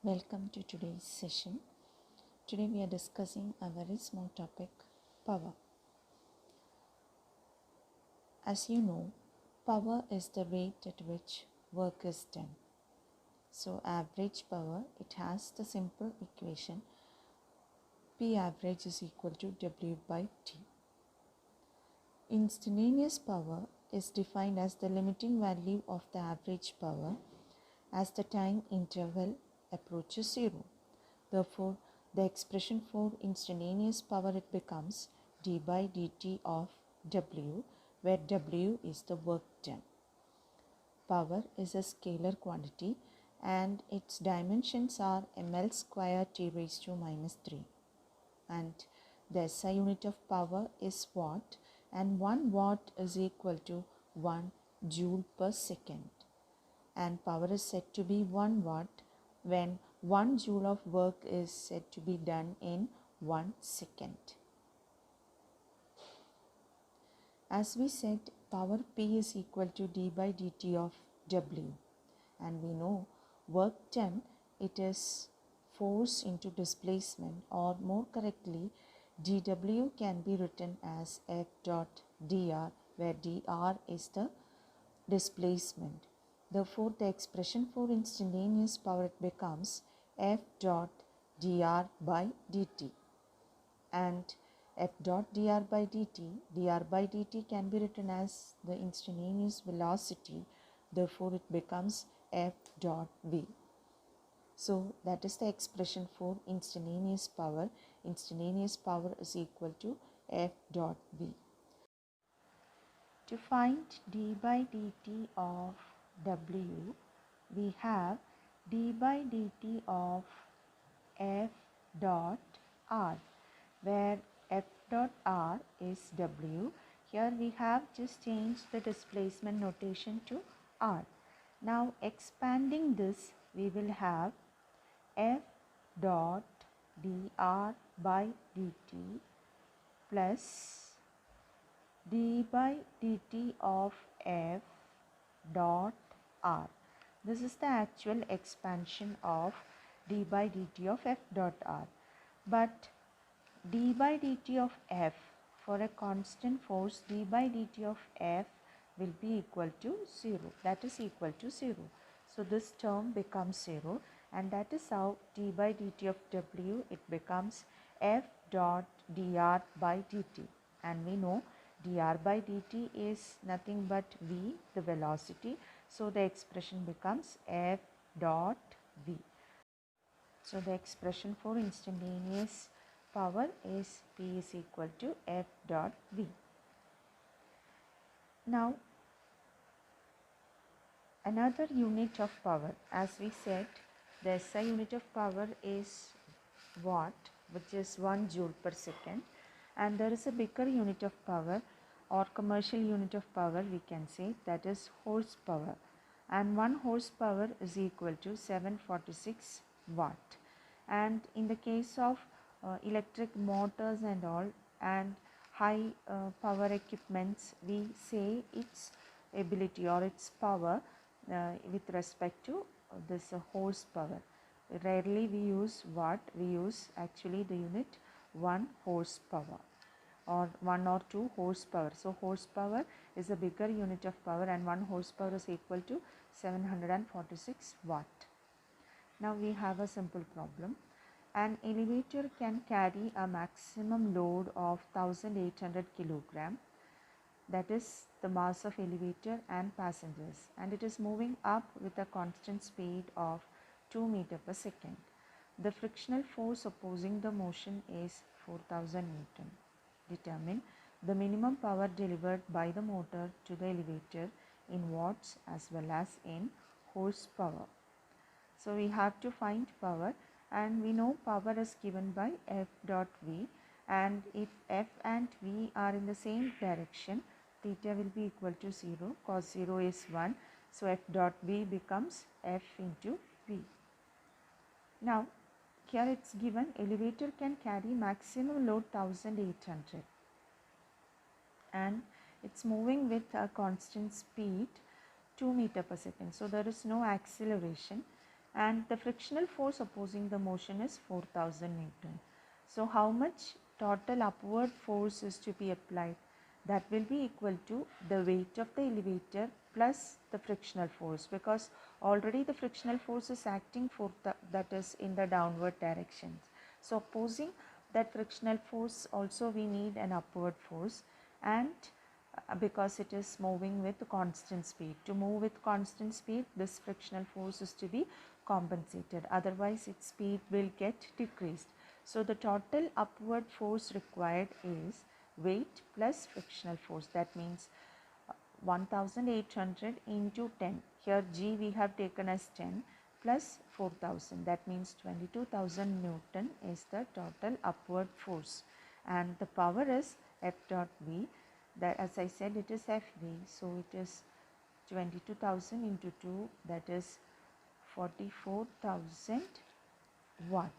Welcome to today's session. Today we are discussing a very small topic, power. As you know, power is the rate at which work is done. So average power, it has the simple equation P average is equal to W by T. Instantaneous power is defined as the limiting value of the average power as the time interval approaches zero. Therefore, the expression for instantaneous power, it becomes d by dt of W, where W is the work done. Power is a scalar quantity and its dimensions are ml square t raised to minus 3. And the SI unit of power is watt, and 1 watt is equal to 1 joule per second. And power is said to be 1 watt when 1 joule of work is said to be done in 1 second. As we said, power P is equal to d by dt of W, and we know work done, it is force into displacement, or more correctly, dW can be written as F dot dr, where dr is the displacement. Therefore, the expression for instantaneous power, it becomes F dot dr by dt, and F dot dr by dt can be written as the instantaneous velocity. Therefore, it becomes F dot v. So that is the expression for instantaneous power. Instantaneous power is equal to F dot v. To find d by dt of W, we have d by dt of F dot r, where F dot r is W. Here we have just changed the displacement notation to r. Now expanding this, we will have F dot dr by dt plus d by dt of F dot r. This is the actual expansion of d by dt of F dot r. But d by dt of F, for a constant force, d by dt of F will be equal to 0. That is equal to 0. So this term becomes 0, and that is how d by dt of W, it becomes F dot dr by dt. And we know dr by dt is nothing but v, the velocity. So the expression becomes F dot v. So the expression for instantaneous power is P is equal to F dot v. Now another unit of power, as we said, the SI unit of power is watt, which is 1 joule per second, and there is a bigger unit of power or commercial unit of power, we can say, that is horsepower, and 1 horsepower is equal to 746 watt. And in the case of electric motors and all, and high power equipments, we say its ability or its power with respect to this horsepower. Rarely we use watt, we use actually the unit 1 horsepower or 1 or 2 horsepower. So horsepower is a bigger unit of power, and 1 horsepower is equal to 746 watt. Now we have a simple problem. An elevator can carry a maximum load of 1800 kilogram, that is the mass of elevator and passengers, and it is moving up with a constant speed of 2 meters per second. The frictional force opposing the motion is 4000 Newton. Determine the minimum power delivered by the motor to the elevator in watts as well as in horsepower. So we have to find power, and we know power is given by F dot V, and if F and V are in the same direction, theta will be equal to 0, cos 0 is 1. So F dot V becomes F into V. Now here it's given elevator can carry maximum load 1800, and it's moving with a constant speed 2 meters per second. So there is no acceleration, and the frictional force opposing the motion is 4000 Newton. So how much total upward force is to be applied? That will be equal to the weight of the elevator plus the frictional force, because already the frictional force is acting for that is in the downward direction. So opposing that frictional force also we need an upward force, and because it is moving with constant speed. To move with constant speed, this frictional force is to be compensated, otherwise its speed will get decreased. So the total upward force required is weight plus frictional force. That means 1800 into 10. Here G we have taken as 10 plus 4000. That means 22,000 Newton is the total upward force. And the power is F dot V. That, as I said, it is FV. So it is 22,000 into 2, that is 44,000 watt.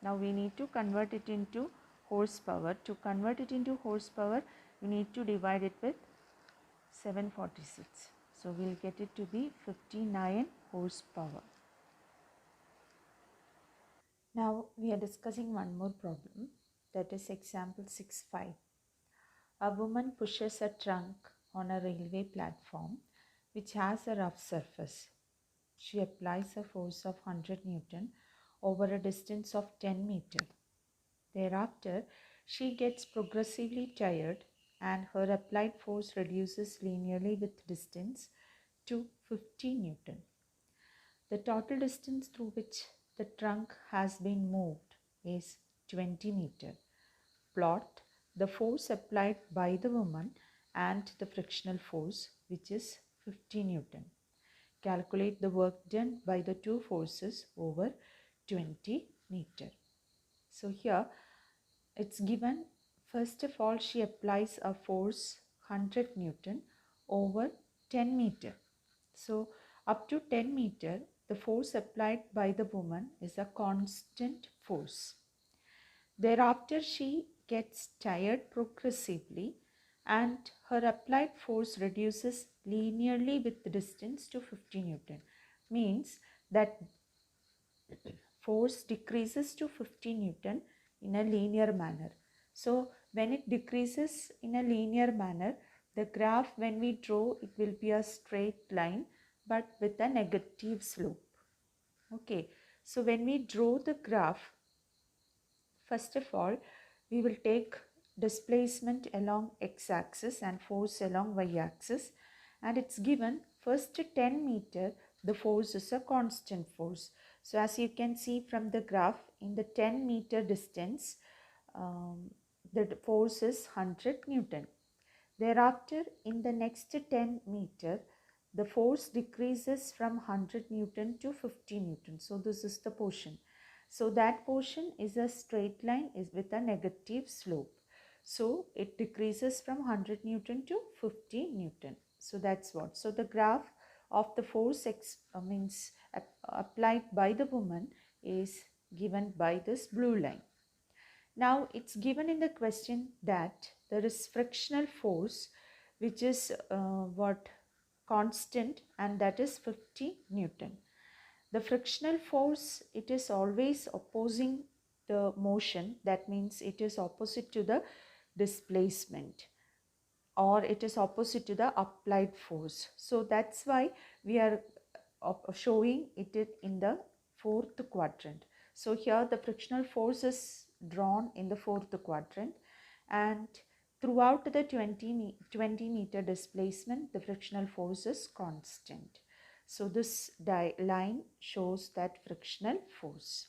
Now we need to convert it into horsepower. To convert it into horsepower, we need to divide it with 746. So we'll get it to be 59 horsepower. Now we are discussing one more problem, that is example 6.5. A woman pushes a trunk on a railway platform which has a rough surface. She applies a force of 100 Newton over a distance of 10 meters. Thereafter, she gets progressively tired and her applied force reduces linearly with distance to 50 Newton. The total distance through which the trunk has been moved is 20 meters. Plot the force applied by the woman and the frictional force, which is 50 Newton. Calculate the work done by the two forces over 20 meters. So here it's given, first of all, she applies a force 100 Newton over 10 meters. So up to 10 meters, the force applied by the woman is a constant force. Thereafter, she gets tired progressively and her applied force reduces linearly with the distance to 50 Newton. Means that force decreases to 50 Newton in a linear manner. So when it decreases in a linear manner, the graph when we draw, it will be a straight line but with a negative slope. Okay, so when we draw the graph, first of all, we will take displacement along x-axis and force along y-axis, and it's given first 10 meter the force is a constant force. So as you can see from the graph, in the 10 meter distance, the force is 100 Newton. Thereafter, in the next 10 meter, the force decreases from 100 Newton to 50 Newton. So this is the portion. So that portion is a straight line is with a negative slope. So it decreases from 100 Newton to 50 Newton. So that's what. So the graph of the force applied by the woman is given by this blue line. Now it's given in the question that there is frictional force which is constant, and that is 50 Newton. The frictional force, it is always opposing the motion. That means it is opposite to the displacement, or it is opposite to the applied force. So that's why we are showing it in the fourth quadrant. So here the frictional force is drawn in the fourth quadrant, and throughout the 20 meter displacement, the frictional force is constant. So this line shows that frictional force.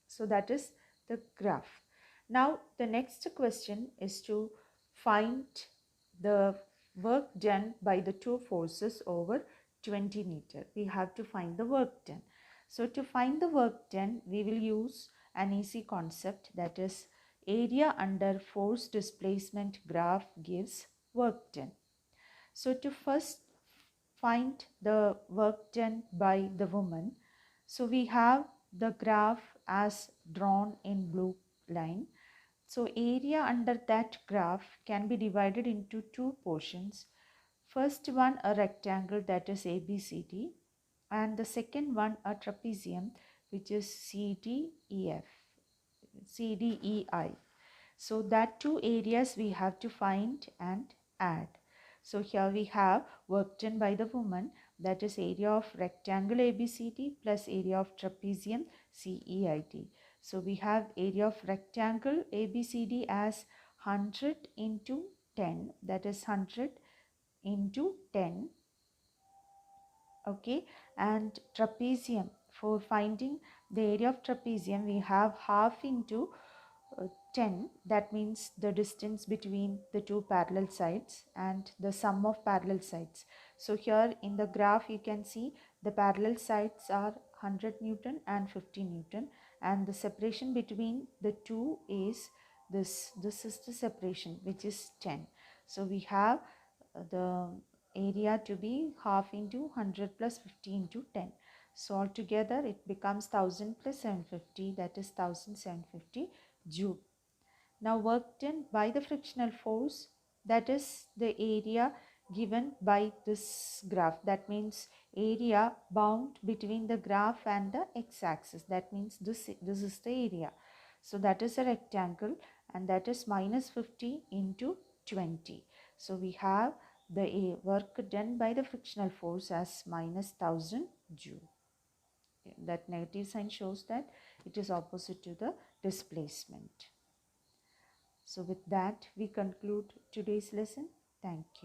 So that is the graph. Now the next question is to find the work done by the two forces over 20 meter. We have to find the work done. So to find the work done, we will use an easy concept, that is area under force displacement graph gives work done. So to first find the work done by the woman, so we have the graph as drawn in blue line. So area under that graph can be divided into two portions. First one, a rectangle, that is ABCD, and the second one a trapezium, which is CDEI. So that two areas we have to find and add. So here we have work done by the woman, that is area of rectangle ABCD plus area of trapezium CEIT. So we have area of rectangle ABCD as 100 into 10, that is 100 into 10. Okay, and trapezium, for finding the area of trapezium we have half into 10, that means the distance between the two parallel sides and the sum of parallel sides. So here in the graph you can see the parallel sides are 100 Newton and 50 Newton, and the separation between the two is this is the separation, which is 10. So we have the area to be half into 100 plus 50 into 10. So altogether it becomes 1000 plus 750, that is 1750 joule. Now work done by the frictional force, that is the area given by this graph. That means area bound between the graph and the x-axis. That means this is the area. So that is a rectangle, and that is minus 50 into 20. So we have the work done by the frictional force as minus 1000 joule. That negative sign shows that it is opposite to the displacement. So with that, we conclude today's lesson. Thank you.